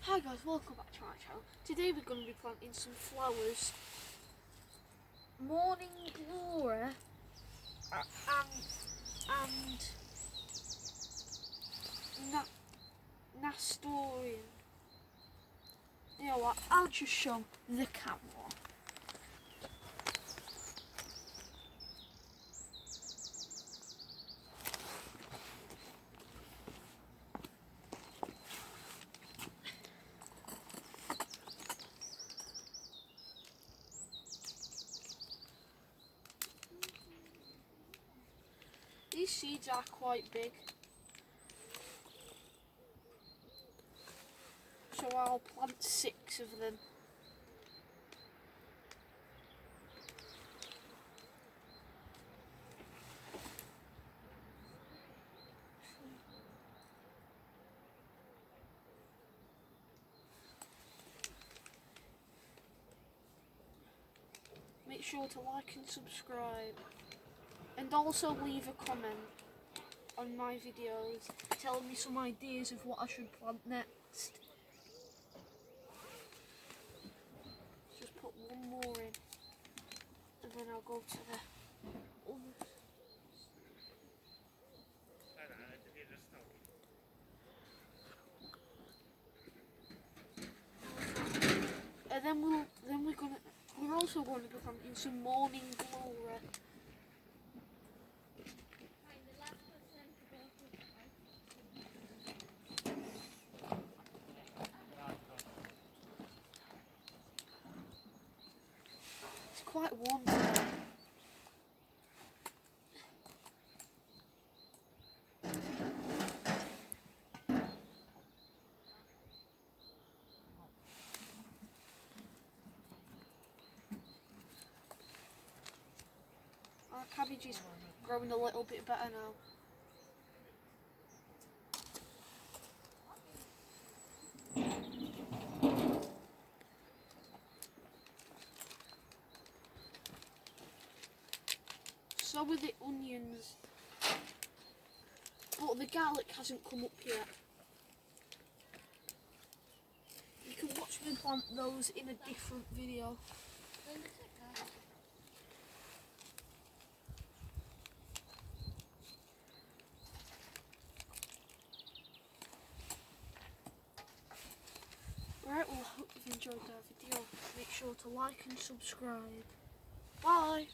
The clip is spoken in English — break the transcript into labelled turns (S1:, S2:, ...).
S1: Hi guys, welcome back to my channel. Today we're going to be planting some flowers. Morning Glory and Nastorian. You know what, I'll just show the camera. These seeds are quite big, so I'll plant 6 of them. Make sure to like and subscribe, and also leave a comment on my videos telling me some ideas of what I should plant next. Just put one more in and then I'll go to the others. And then we're also going to be planting some Morning Glory. It's quite warm today. Our cabbage is growing a little bit better now. So are the onions, but the garlic hasn't come up yet. You can watch me plant those in a different video. Right, well I hope you've enjoyed that video. Make sure to like and subscribe. Bye!